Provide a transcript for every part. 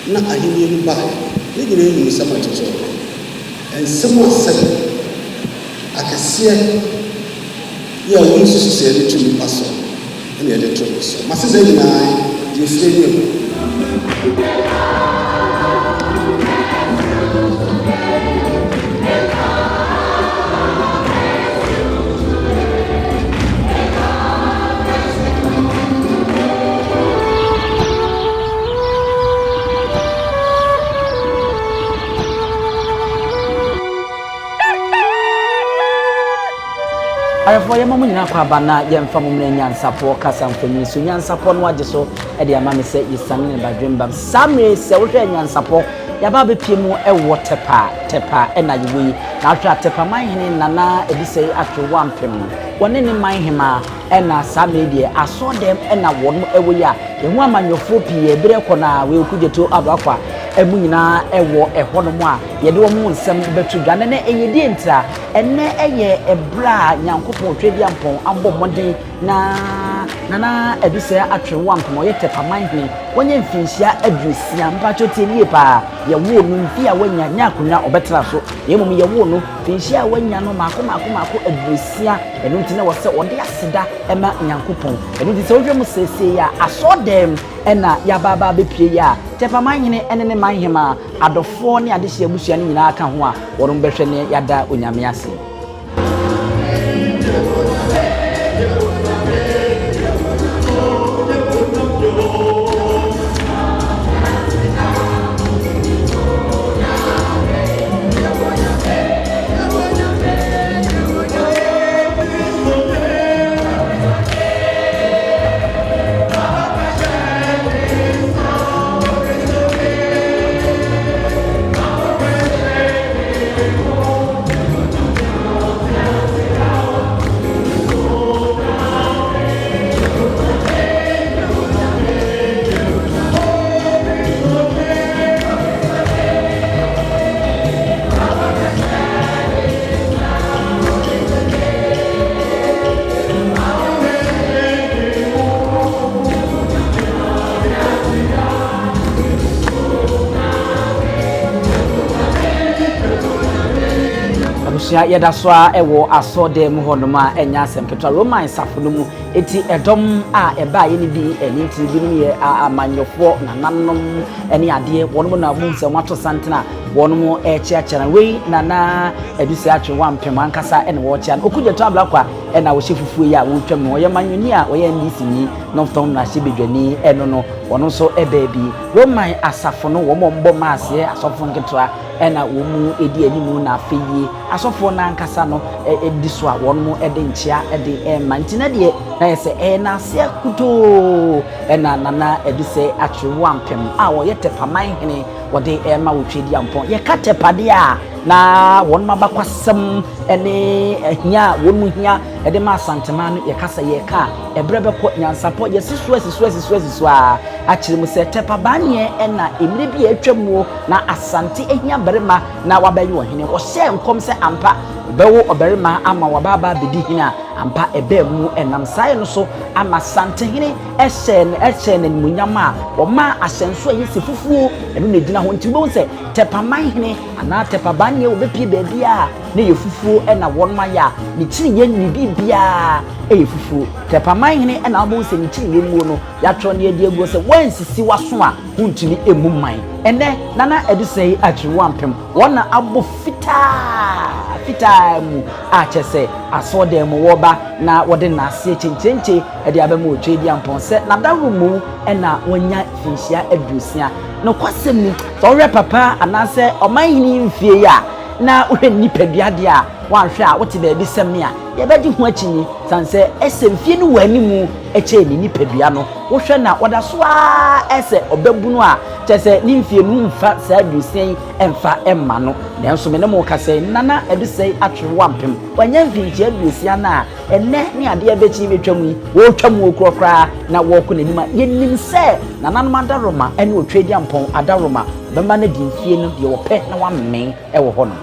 na ahini ni ba ne nyina ni nsɛm akyekye nsɛm asɛm akɛseɛ yɛ a wɔn nsusu sɛ yɛde tumi pa so ɛna yɛde to so mase sɛ nyinaa yɛfiri ne mu Ayafo ya mamu nyina kwa bana ya mfamu mne NYANSAPO kasa mfemi so NYANSAPO no agye so e de ama me se yisane ne badwemba samre se wo hwe NYANSAPO ya ba be pie mu e wo tepa e na yewi na hwe Tepamanhene nana Adusei atwe Ampem wone ne manhema e na samre de aso dem e na won e wo ya ehu amanyofo pie ebere kɔ na we okugyeto abakwa emu nyina ewo ehonom a yede wo mu nsem betu dwane ne eyedi entra enne eye ebra nyankopon twedi ampon abɔ mmɔden na nana Adusei atwe Ampem o ye Tepamanhene wonye mfinhia adusia mpacho tie pa ye wo no mfi a wanya nyakonya obetra so ye mum ye wo no mfinhia wanya no mako adusia enu ntina wo se ode aseda ema nyankopon enu nti se wodwe mu sese ya asodem ena ya baba bepie ya Tepamanhene ene ne manhema adofo ne adehye abusua ne nyina aka ho a worum behwe ne yada onyame ase ya yeda so a ewo asode mu honoma enya asempetwa Roman safo no mu eti edom a eba ye ni bi eni ti bi ni ye amanyofo nananom eni ade wono na mu nsem ato santena wono mu echiachara wei nana Adusei atwe Ampem ankasa ene wo chia okugyeto ablakwa ena wo hyefufuo ya wo twam no ye manyoni a wo ye ndisi ni no fton na hyebedwani eno no wono so ebabi Roman asafo no wo mombo maase asofo nketoa ena wo mu edi animu na afeyi asofo na ankasa no ediso a wono mu ede nchia ede mantina de na yese na ase kuto ena nana Adusei atwe Ampem a wo ye Tepamanhene wode ma wo twedi ampon ye ka tepade a na won mabakwasem ene ahia won mu hia ede ma asantema no ye kasa ye ka ebrebe ko NYANSAPO ye siso a akire mu se Tepabanye ena emire bi atwamu na Asante ahia berema na wabayi wo hene wo hye nkom se ampa bewo oberema ama wababa bedi hina ampa ebe mu enam sai no so ama Asante hene ehye munyama wo ma ahyenso ayesi fufuo enu na gina ho ntibo se Tepamanhene ana Tepabanye wo bepie baabi a na ye fufuo ena won ma ya ni kiri ye ni bibia ye fufuo Tepamanhene ena abo se ni kiri ye mu no ya tro ne edi ego se wansisi waso a huntumi emu man ene nana Adusei atwe Ampem wona abo fita mu a chese asode mu woba na wode na ase chenchenche ede abamu otwedi ampon se na darumu ena wonya finhia adusia no kwasem ni so hwe papa anase omanhini mfie ya na uhwe nipadua de a wanhwe a wote baabi sem a ye bedi ho akini sanse esemfie no wanimu eche ni nipadua no wohwe na woda so a ese obabunu a chese ni mfie nu mfa sa adusia emfa emma no nanso me ne mo kase nana Adusei atwe Ampem wanya mfinhia adusia na enne ne ade abechi betwam yi wo twam okurokra na wo ko nanima yenim se nana no madaroma ene otwedi ampon adaroma bemba na di mfie no de wo pe na wa men e wo ho no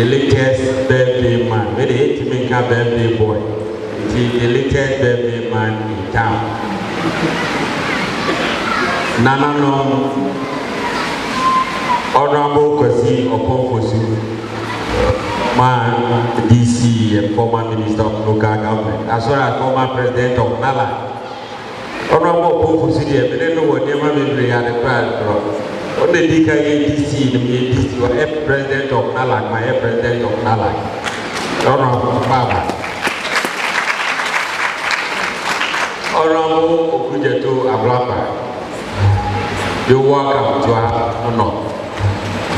the latest birthday man. When they hate me, a birthday boy. The latest birthday man in town. Nana no Honorable Kwasi Okonfosu, man DC and former Minister of Local Government, as well as former President of Nala. Honorable Okonfosu, I don't know what never been had a crowd from. On the DC, the DC, President of Nala, my President of Nala. Honorable Baba. Honorable Okujeto Ablapa. You welcome to our honor.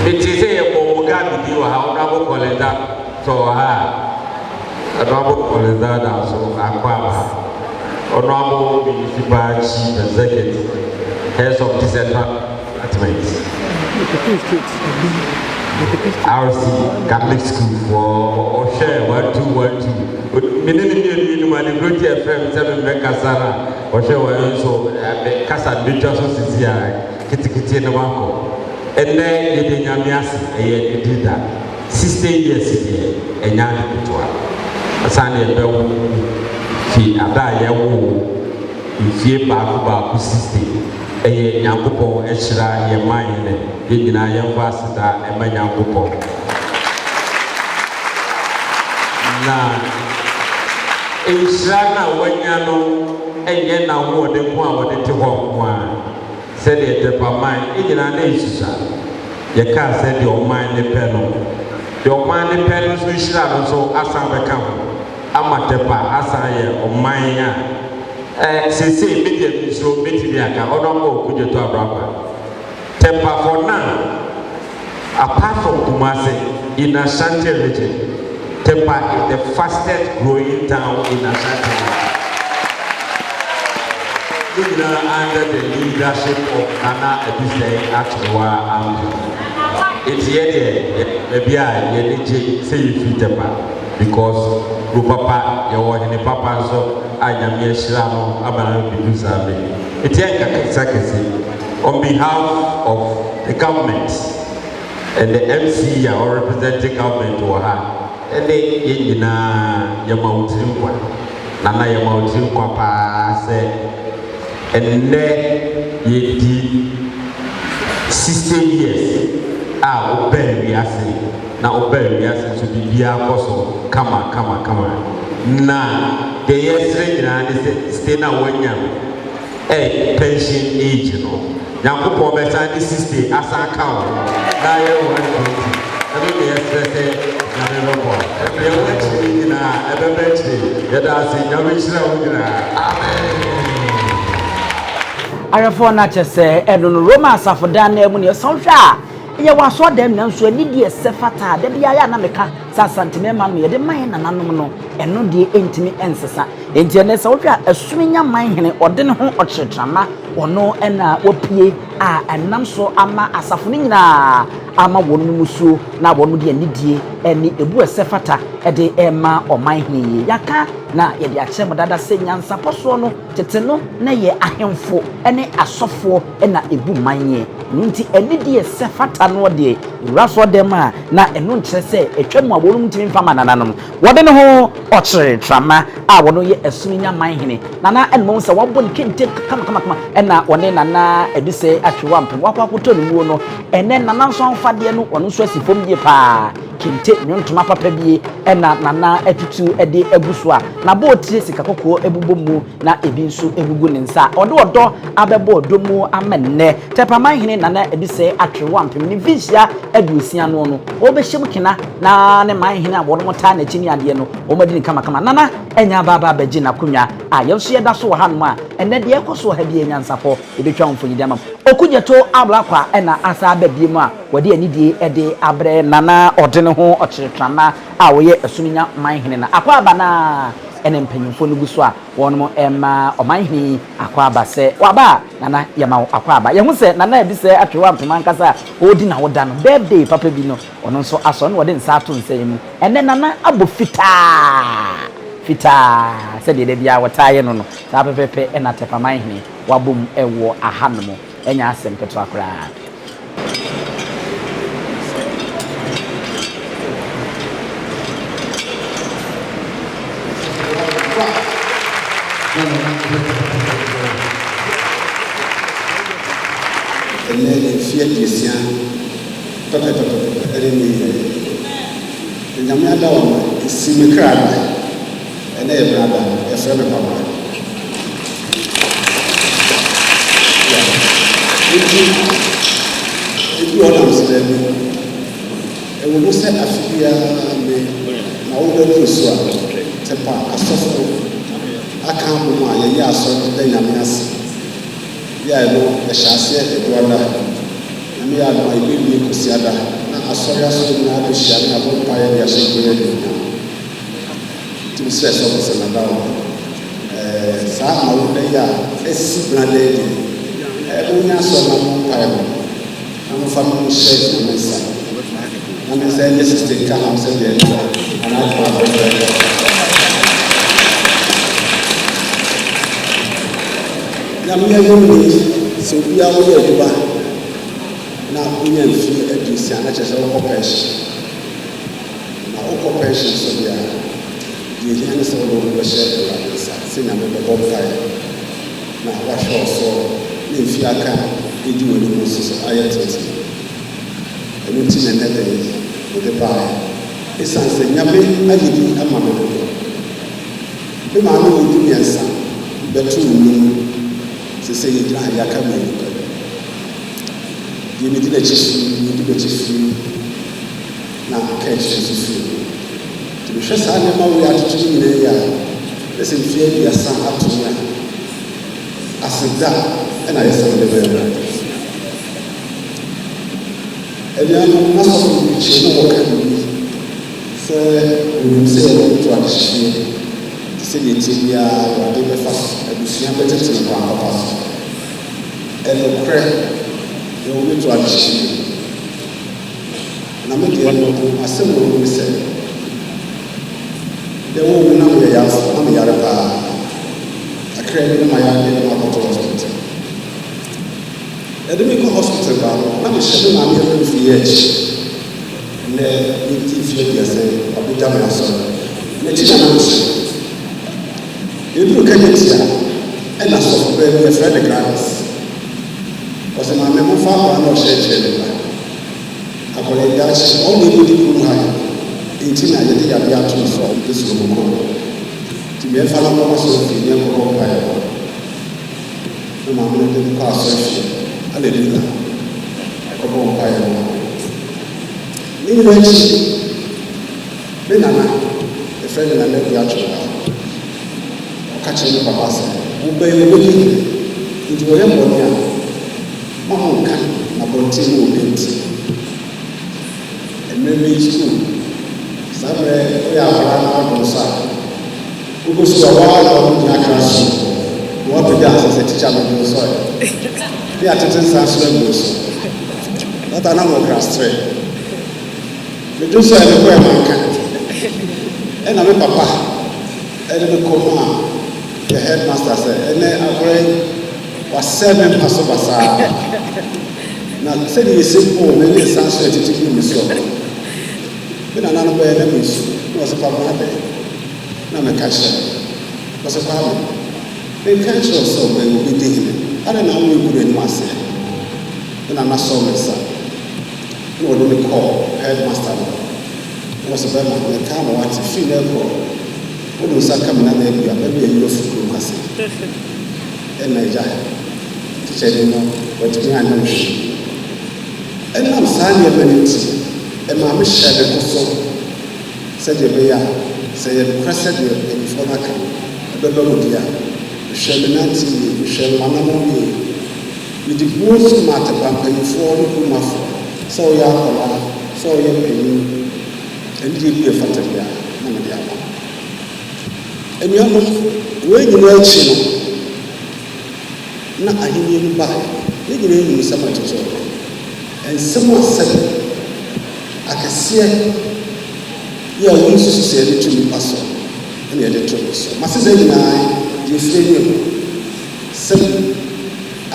It is a Mogabi, you are honorable Colenda, so honorable Colenda, so Aquaba, honorable municipal chief executive, heads of departments, RC Catholic School for Oshe 1212. Minimum manipulate a friend 7 Mekasara, Oshe so Casa Bichos is here. Kitty in the banco. And then you did Yamias, and did that. 16 years ago, and Yan Pitua. Asante Bell, she Adaya, if ye Baku 16, a Yankupo, Eshra, Yamine, Yina Yambasada, and my Yankupo. Now, in Shana, when you know, and yet now more than one, to one. Said the Tepamanhene, in an age, you can't say your mind the penal. Your mind the penal, so you should have also Asante Amatepa, Asaya, or Maya. Say, immediately, so Mitiaka, or no, could you to a brother? Tepa for now, apart from Kumasi, in Ashanti region, Tepa is the fastest growing town in Ashanti. Under the leadership of Adusei, Atwenewa, Ampem. It's yet maybe I say you fit because Rupapa, your Papa, so I am Yeshirano, Abana Bidusabe. It's yet on behalf of the government and the MC or representing government to her, and they Yamautin, Nana Yamautin Papa said. And then ye did 16 years. Obey we are saying. Now obey we are saying to be here also. Come on. Now the yesterday stay now when you pension age, you know. Now go for better 60 as a count. Now you want to. I mean yesterday. Amen. Arafo na chese edun Roma safodan na mu ne sonhwa ye waso dem na nso ani die sefata da bia ya na meka sa santimema no ye de man na nanom no eno de entimi ensesa enti ne sonhwa asumenya man hene ode ne ho okyetrama ono na opie a enam so ama asafo ne nyina ama wonu musuo na wonu de anidie eni ebu esefata ede ema oman hene yaka na ye de akyem dada se NYANSAPO so no tete no na ye ahemfo ene asofo na ebu manye nti anidie sefata no de raso dem a na eno nkyere se etwam a wonu mtimi mfama nananom wode ne ho okere trama a wono ye asumenya man hene nana enmo se wabon kente kama na wone nana Adusei atwewa Ampem wakwakoto ne wuo no ene nana nso amfade no wono nso asifom die pa kente nyontoma papa bie ena nana atutu ede aguso a na bo tie sika kokko ebubomu na ebi nso egugu ne nsa ode odo abebo odomu amenne Tepamanhene nana Adusei atwewa Ampem ni visia adusia no no obehiem kina na ne manhene a wono mota na chini ade no o madini kama nana enya baba baji na kunwa a yeso yeda so hanum a enne de ekoso ha bie NYANSAPO ebetwa mfonyi de amam okujeto ablakwa ena asa abadie mu a wode anidie ede abre nana ode ne ho okyeretrama a woye asumenya manhene na akwa aba na ene mpanyimfo no guso a wonmo ema omanhene akwa aba se waba nana yama akwa aba ye hu se nana Adusei atwewa Ampem ankasa odi na woda no birthday papa bi no ono nso aso no wode nsa ato nsa yemu ene nana abo fita se de bia wataye no no sa pepepe ena Tepamanhene wabom ewo ahanom enya asem keto akra The Yamada is Simicrab, and a brother, a friend of mine. If you want to say, I will say Africa, my older Kuswa, Tepa, Asante, Akan Twi Asante yeah, no, the Shassia, the Guada, and me are my baby Kusiada. Asori aso na abishia na bompa ya yashikwe to stress of Senegal sa awude ya esi brande unya so na bompa ya na family share na mesa na mesa ni sister ka am se de na kwa na me yomi so bia wo ye duba na unya mfi Adusei na chese wo pension na wo pension so dia ye hene so wo share la sa sina me bo kai na wa sho so ni mfi aka edi wo ni so ayet enu ti na nete wo de ba esan se nyame agidi ama me do be ma no wo di nsa betu ni se ye dra ya ka me you need to now catch to be sure I we are to listen fear your son up to me as that and I said the very and then most of the children work so we say to appreciate to say the tibia or the fast Abibirem better to the purpose and the prayer you will to Adusei. Na me dey no asem wo we say. The wo na we ya so na me yare pa. Akra ni na ya ni na ko hospital. E dey me go hospital ba na me hye na me e fi ye. Ne ni ti fi ye say Abibirem aso. Ne ti na no. E do ka ni ti a e na so be me friend class. Because my memo father no share I call it that all the good people high. 18 I did a bit from this room. To be a fellow of us, the young empire. No man didn't pass. I did that. I come on fire. Eventually, then a friend and I let the actual catching the papa said, obey the willing into a young Mamuka na bonti mu benti ememe school sabe ya fara na bonsa ugo so wa do na class wo be da se teacher me do so ya attendance as well that na mo class 3 me do so e ko e manka e na me papa e de me koma the headmaster say ene agore was 7 paso basa na said you simple me dey sanso etiti mi so me na no be na mi so no so pa ma be na me ka she no so pa me catch so be we be dey ara na we guru ni ase me na so me sa no do me call headmaster no so be ma me ka ma what feel e ko o do sa kam na na bi a be e yo fukuru ase en naija teacher no what me an no and I'm saying a minute, and my mission is also said, "You say a president before that come. The Lord, the Sheminati, the Shemanamoni, with the most matter, but before the Kumaf, so Yakola, so Yakin, and give you a fatia, Namadiama. And you know, when you know, not a human by, you need someone to talk. And someone said, I can see it. You are going to say it to me, Pastor. And you are the truth. My sister and I, you feel you. Say,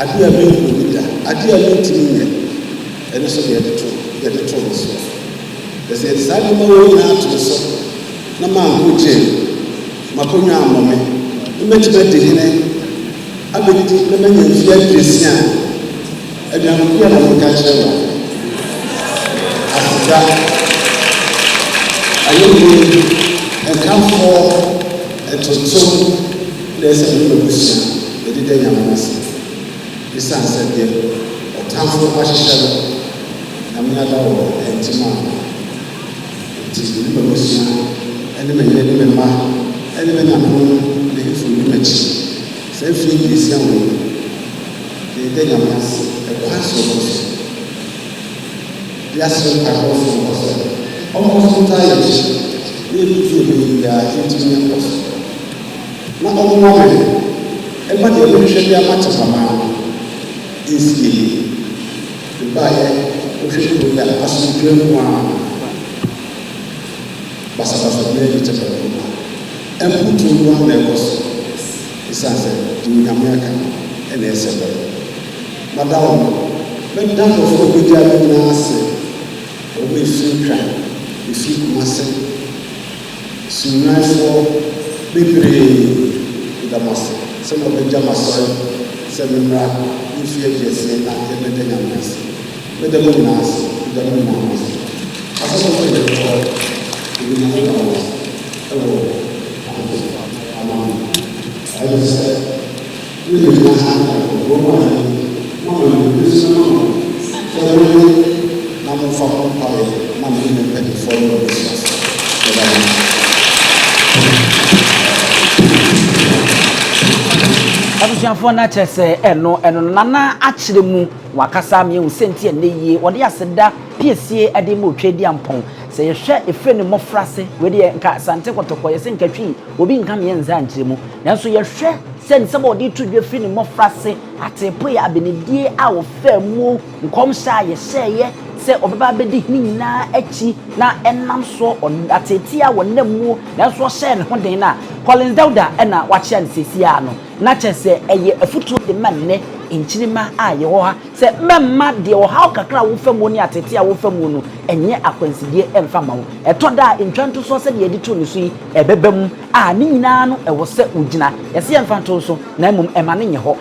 I do a bit with that. I do a bit to me. And also, you are the truth. You are the truth. There's a side of my way now to the soul. No man who jail. Maponya moment. You met the dinner. I believe the man in fear Christian. And I'm here to catch them. That I don't account for a total. There's a little bit the day I'm missing. The son said, or time for Washington. I'm not all and tomorrow. It is the little bit and the man, and then I'm home, the information. Same thing is young. The day I'm missing, a question. The Asante was almost tired. Really, they are intimate also. Not all women, everybody will show their much of a man is the buyer who should be that as you dream one. Basa very little and put to one level. It's answered in America and SL. Madame, let down of the good we feel crime, we feel massive. Soon for big with a massive. Some of the Jamas, 7 rap, if you say that everything I'm missing. With the moon mass, with the moon mass. I saw the report, I was said, we did not have woman, I'm from Power, I'm in the follow business. Abusuafo na kyese eno nana akyere mu wakasa me hu senti ene yie wode aseda piesie ade mu otwedi ampon se yehwe efe ne mofrase we de nka Asante kotoko yese nkatwi obi nka me nza nkyere mu nanso yehwe sen sebo de tudwe fi ne mofrase atepo ya abenedie a wo fa mu nkom sha yehye se obeba bedi ni nyina achi na enam so atetia wonnamu nanso hye ne hoden na Collins Dauda ena wache ne sesia no na kyese eye afutu de manne enchirima aye ho ha se memma de wo ha kakra wo famu ni atetia wo famu no enye akwansidie emfa ma wo etoda entwanto so se de edi to ne so yi ebebam a ni nyina no ewo se ugina yese emfa to so na emum ema ne nye ho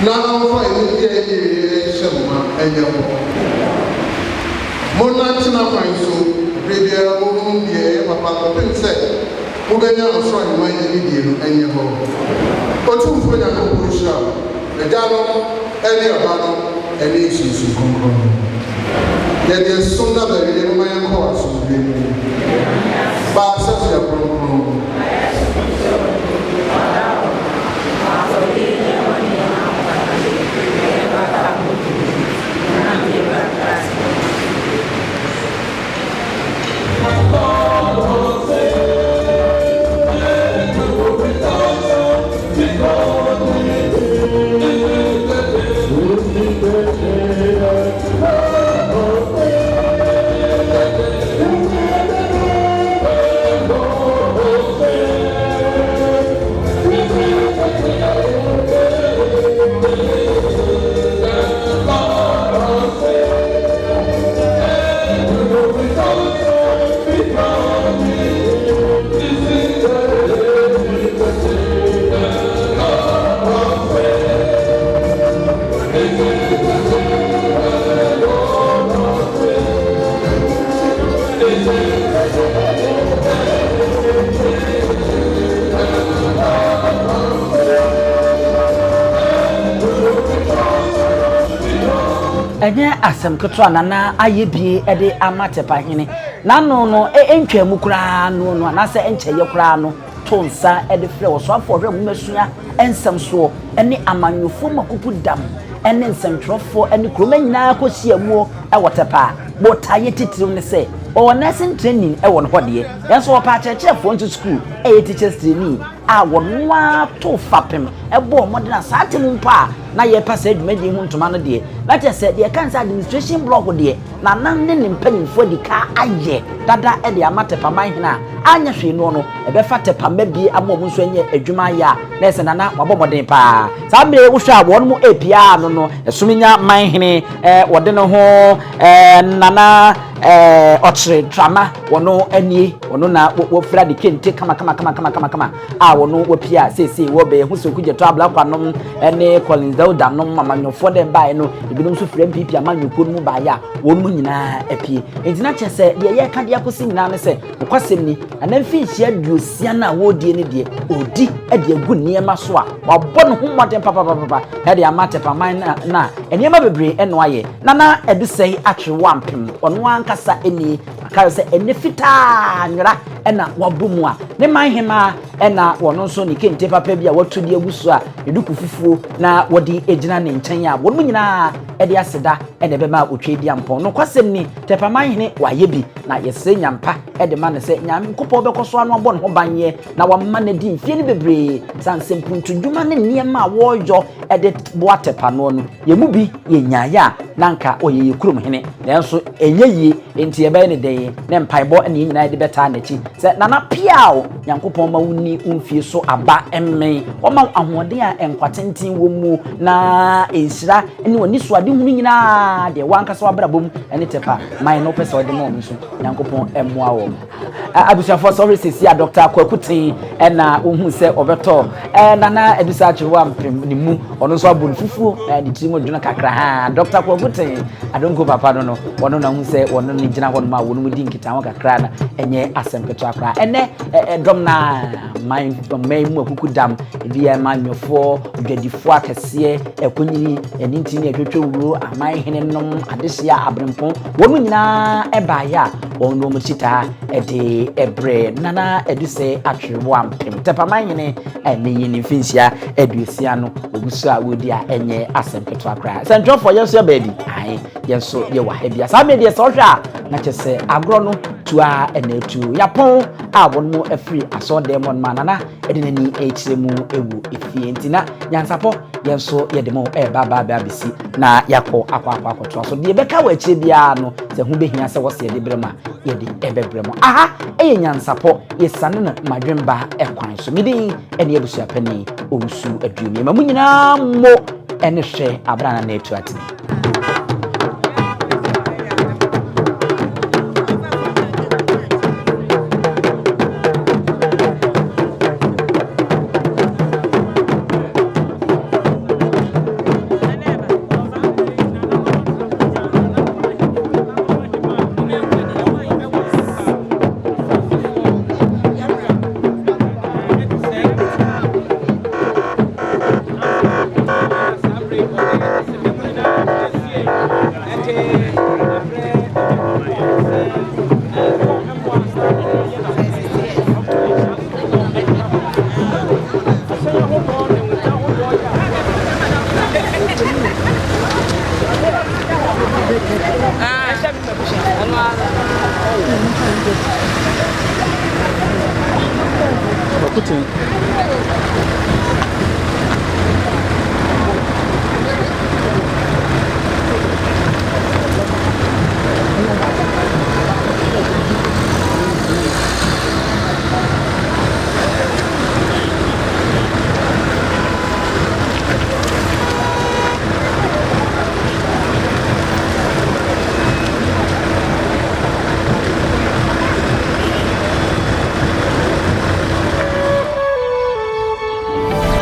Now, for a summer, and your Monachina Fanso, Radio Moon, the Papa said, Mubena was trying my video and your home. But two for the show, the Dano, and the Abano, and issues to come. Yet there's some other in my course of being. But such a problem. Enye asem keto nana ayebie ede Tepamanhene na no entwamu kura no na se encheye kura no tonsa ede frɛ wo so afɔ hwɛ mmasua ensem so ene amanyofo makuku dam ene nsɛmtwerɛfo ene kroma nyina kɔsia mu ɛwɔ Tepa botaye titirim ne se o nursing training ɛwɔ no hɔde yenso wɔ pa kyerɛkyerɛfo nto school ɛyɛ teachers training a wɔnoa to fapem ɛbɔ modern satem mpa na ye pasa adwumadi hu ntoma no de na kyɛ sɛ de kansa administration block de na nan ne mpanyimfo di ka ayɛ dada ɛde ama Tepamanhene a anya hwe no ɛbɛfa Tepama bi ama ɔmo nso anya adwuma ya na ɛsɛ nana wabɔ modern pa saa mbre wo hwɛ a wɔn mo APA no ɛsominya manhene wɔde no ho nana ɔkyere drama wɔno anie wɔno na wɔfra de kente kama a wɔno wɔpia sese wɔbɛ hu sɛ kugye to abla kwanom ɛne Collins danom amanyofo de bae no ebinom so frɛ mpipi amanyoko no mu bae a wɔn nyinaa apie entina kyɛ sɛ de yɛ ka de akosi nyinaa ne sɛ wɔkwasɛm ni anamfi hyia duosia na wɔdie ne de odi de agu nneɛma so a wabɔ no ho mmɔden papa ɛde ama Tepamanhene na nneɛma bebree ɛno ayɛ nana Adusei atwe Ampem ɔno ankasa eni akayo sɛ ene fitaa nwera ɛna wabomu a ne manhema ɛna wɔno nso ne kente papa bi a watu de agusu a eduku fufuo na wɔde egyina ne nkyɛn a wɔn nyinaa ɛde aseda ɛna bɛma otwe di ampɔn no kwasɛm ni Tepamanhene wayɛ bi na yɛsɛ nyampa ɛde ma ne sɛ nyankopɔ bɛkɔ so ano abɔ ne ho banyɛ na wamma ne di mfie ne bebree sansɛmpuntu dwuma ne nneɛma a wɔyɔ ɛde boa Tepa no yɛmu bi yɛnyaaya nanka ɔyɛ yɛkurom hene nanso ɛnyɛ yie enti yɛbɛyɛ ne dɛn ne mpaebɔ ne nyinaa de bɛtaa n'akyi sɛ nana piao nyankopɔn ma woni umfie so aba emmen ɔma ahoɔden a enkwatenten wɔ mu na ensira ne woni so ade hunu nyinaa de wankasa wabrabom ne Tepamanhene no pɛsɛ ɔde ma ɔmo so nyankopɔn ɛmoa wɔ abusuafo sorry sisi a Dr. Kwakuten ɛna ohun sɛ ɔbɛtɔ nana Adusei atwe Ampem ne mu ɔno nso abɔ fufuo de tirimo dwuna kakra ha Dr. Kwakuten adonko papa no ɔno na hu sɛ ɔno ne gyina hɔ no ma wɔno mu di nkita ho kakra na ɛnyɛ asɛm keto akra ɛnɛ dɔm na man mu akuku dam ebi ya manyofo dwadifo akɛseɛ ɛkonyini ɛninti ne atwetwe wuro Amanhene nom Adesei Abirempɔn wɔn nyinaa ɛbaayɛ a wɔn no mu chita ɛde ɛbrɛ nana Adusei atwe Ampem Tepamanhene ɛne yini mfinsia aduosia no ogusu a wodi a ɛnyɛ asɛm keto akra sɛntwɔfo yɛso baabi ai yɛso yɛ wɔ ha bia saa me deɛ sɛ ɔhwɛ a na kyɛ sɛ agorɔ no tua ɛna tu yapon a wɔn mu afiri asɔdɛm wɔn ma nana ɛde nani ɛkyerɛ mu ewu efie ntina NYANSAPO yɛnso yɛde mo ɛba bisi na yakɔ akɔ so deɛ bɛka wɔ akyerɛ bia no sɛ hu behia sɛ wɔsɛ yɛde brɛ ma yɛde ɛbɛbrɛ mo aha ɛyɛ NYANSAPO yɛsane no madwemba ɛkwan so midin ɛne abusuapani owusu aduomi ma mu nyinaa mo ɛne hwɛ abrana na etu atene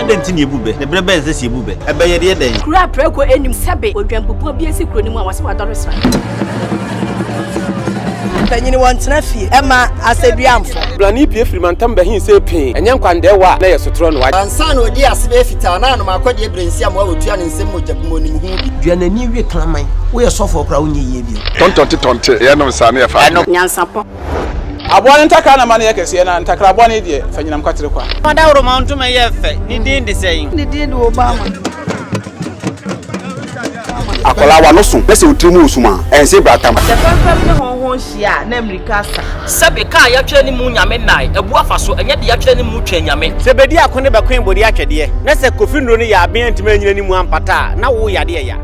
Dentini ebube ne brebe nse si ebube ebeye de den kura preko enim sebe odwampopo bi esi kuro ni mu awase wadoro sra tanyini wantena fie ema aseduamfo blani pie frimantam behin se pin enye nkwande wa na yesotro no wa ansa na odi asebe fita na no makode ebrensi am awotua ne nsem mojabmo ni mu hu bi duanani wie klaman wo ye sofo kra wo nyeye bi tontonte ye no nsane ye fa NYANSAPO abone ntaka na mane yakese na ntakra abone de fanyinam kwatere kwa mada woro ma ntuma ye fe ni din de sein ni din de Obama akola wa no so pese otrimu usuma ense bratam the first ne honhon hia na America sa sebe ka ya twere ni mu nyame nai ebu afaso enye de ya twere ni mu twa nyame sebedi akone be kwen bodi atwede na se kofindro ni ya aben ntime nyina ni mu ampata na wo yade ya